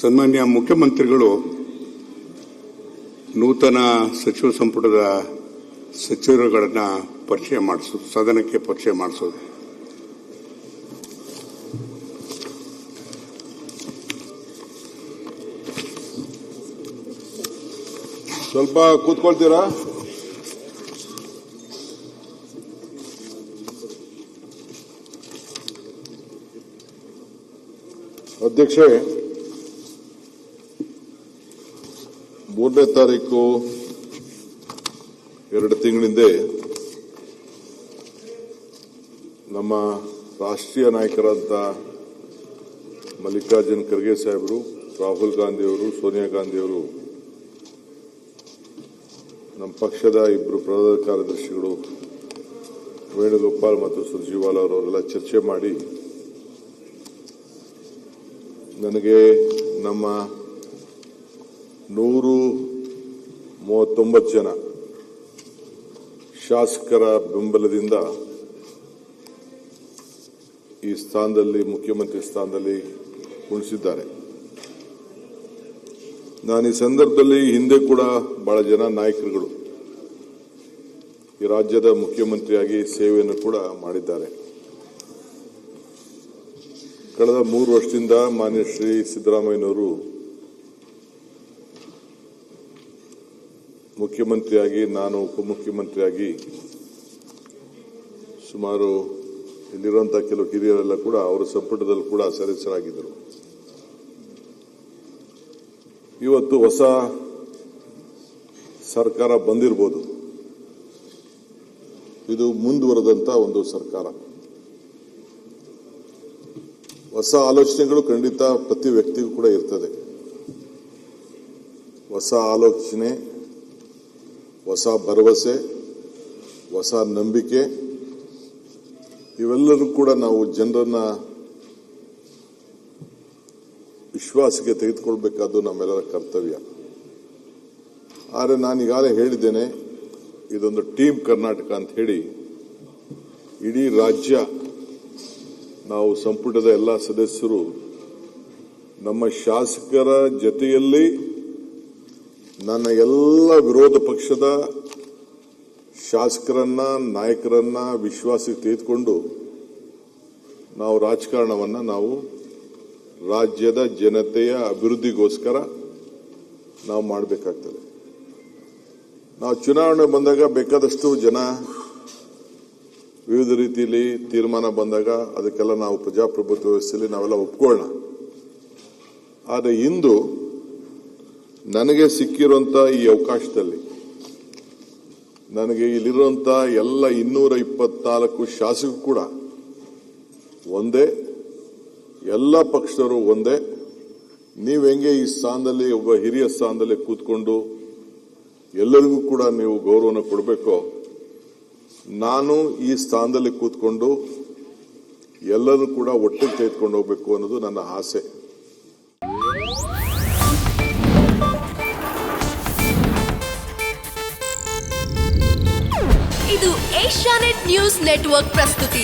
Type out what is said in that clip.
ಸನ್ಮಾನ್ಯ ಮುಖ್ಯಮಂತ್ರಿಗಳು ನೂತನ ಸಚಿವ ಸಂಪುಟದ ಸಚಿವರುಗಳನ್ನ ಪರಿಚಯ ಮಾಡಿಸೋದು, ಸದನಕ್ಕೆ ಪರಿಚಯ ಮಾಡಿಸೋದು. ಸ್ವಲ್ಪ ಕೂತ್ಕೊಳ್ತೀರಾ? ಅಧ್ಯಕ್ಷೆ, 3ನೇ ತಾರೀಕು 2 ತಿಂಗಳಿಂದ ನಮ್ಮ ರಾಷ್ಟ್ರೀಯ ನಾಯಕರಾದ ಮಲ್ಲಿಕಾರ್ಜುನ್ ಖರ್ಗೆ ಸಾಹೇಬರು, ರಾಹುಲ್ ಗಾಂಧಿಯವರು, ಸೋನಿಯಾ ಗಾಂಧಿಯವರು, ನಮ್ಮ ಪಕ್ಷದ 2 ಪ್ರಧಾನ ಕಾರ್ಯದರ್ಶಿಗಳು ವೇಣುಗೋಪಾಲ್ ಮತ್ತು ಸುರ್ಜಿವಾಲಾ ಅವರೆಲ್ಲ ಚರ್ಚೆ ಮಾಡಿ ನನಗೆ ನಮ್ಮ 139 ಜನ ಶಾಸಕರ ಬೆಂಬಲದಿಂದ ಈ ಸ್ಥಾನದಲ್ಲಿ, ಮುಖ್ಯಮಂತ್ರಿ ಸ್ಥಾನದಲ್ಲಿ ಉಳಿಸಿದ್ದಾರೆ. ನಾನು ಈ ಸಂದರ್ಭದಲ್ಲಿ ಹಿಂದೆ ಕೂಡ ಬಹಳ ಜನ ನಾಯಕರುಗಳು ಈ ರಾಜ್ಯದ ಮುಖ್ಯಮಂತ್ರಿಯಾಗಿ ಸೇವೆಯನ್ನು ಕೂಡ ಮಾಡಿದ್ದಾರೆ. ಕಳೆದ 3 ವರ್ಷದಿಂದ ಮಾನ್ಯ ಶ್ರೀ ಸಿದ್ದರಾಮಯ್ಯನವರು ಮುಖ್ಯಮಂತ್ರಿಯಾಗಿ, ನಾನು ಉಪಮುಖ್ಯಮಂತ್ರಿಯಾಗಿ ಸುಮಾರು ಇಲ್ಲಿರುವಂತಹ ಕೆಲವು ಹಿರಿಯರೆಲ್ಲ ಕೂಡ ಅವರ ಸಂಪುಟದಲ್ಲಿ ಕೂಡ ಸದಸ್ಯರಾಗಿದ್ದರು. ಇವತ್ತು ಹೊಸ ಸರ್ಕಾರ ಬಂದಿರಬಹುದು, ಇದು ಮುಂದುವರೆದಂತ ಒಂದು ಸರ್ಕಾರ. ಹೊಸ ಆಲೋಚನೆಗಳು ಖಂಡಿತ ಪ್ರತಿ ವ್ಯಕ್ತಿಗೂ ಕೂಡ ಇರ್ತದೆ. ಹೊಸ ಆಲೋಚನೆ, ಹೊಸ ಭರವಸೆ, ಹೊಸ ನಂಬಿಕೆ, ಇವೆಲ್ಲರೂ ಕೂಡ ನಾವು ಜನರನ್ನ ವಿಶ್ವಾಸಕ್ಕೆ ತೆಗೆದುಕೊಳ್ಬೇಕಾದ್ದು ನಮ್ಮೆಲ್ಲರ ಕರ್ತವ್ಯ. ಆದರೆ ನಾನೀಗಾಗಲೇ ಹೇಳಿದ್ದೇನೆ, ಇದೊಂದು ಟೀಮ್ ಕರ್ನಾಟಕ ಅಂತ ಹೇಳಿ ಇಡೀ ರಾಜ್ಯ, ನಾವು ಸಂಪುಟದ ಎಲ್ಲ ಸದಸ್ಯರು ನಮ್ಮ ಶಾಸಕರ ಜೊತೆಯಲ್ಲಿ ನನ್ನ ಎಲ್ಲ ವಿರೋಧ ಪಕ್ಷದ ಶಾಸಕರನ್ನ, ನಾಯಕರನ್ನ ವಿಶ್ವಾಸಕ್ಕೆ ತೆಗೆದುಕೊಂಡು ನಾವು ರಾಜಕಾರಣವನ್ನ ನಾವು ರಾಜ್ಯದ ಜನತೆಯ ಅಭಿವೃದ್ಧಿಗೋಸ್ಕರ ನಾವು ಮಾಡಬೇಕಾಗ್ತದೆ. ನಾವು ಚುನಾವಣೆ ಬಂದಾಗ ಬೇಕಾದಷ್ಟು ಜನ ವಿವಿಧ ರೀತಿಯಲ್ಲಿ ತೀರ್ಮಾನ ಬಂದಾಗ ಅದಕ್ಕೆಲ್ಲ ನಾವು ಪ್ರಜಾಪ್ರಭುತ್ವ ವ್ಯವಸ್ಥೆಯಲ್ಲಿ ನಾವೆಲ್ಲ ಒಪ್ಕೊಳ್ಳೋಣ. ಆದರೆ ಇಂದು ನನಗೆ ಸಿಕ್ಕಿರುವಂತಹ ಈ ಅವಕಾಶದಲ್ಲಿ ನನಗೆ ಇಲ್ಲಿರುವಂತಹ ಎಲ್ಲ 224 ಶಾಸಕರು ಕೂಡ ಒಂದೇ, ಎಲ್ಲ ಪಕ್ಷದವರು ಒಂದೇ. ನೀವು ಹೆಂಗೆ ಈ ಸ್ಥಾನದಲ್ಲಿ, ಒಬ್ಬ ಹಿರಿಯ ಸ್ಥಾನದಲ್ಲಿ ಕೂತ್ಕೊಂಡು ಎಲ್ಲರಿಗೂ ಕೂಡ ನೀವು ಗೌರವನ ಕೊಡಬೇಕೋ, ನಾನು ಈ ಸ್ಥಾನದಲ್ಲಿ ಕೂತ್ಕೊಂಡು ಎಲ್ಲರೂ ಕೂಡ ಒಟ್ಟಿಗೆ ತೆಗೆದುಕೊಂಡು ಹೋಗಬೇಕು ಅನ್ನೋದು ನನ್ನ ಆಸೆ. ಇದು ಏಷ್ಯಾನೆಟ್ ನ್ಯೂಸ್ ನೆಟ್ವರ್ಕ್ ಪ್ರಸ್ತುತಿ.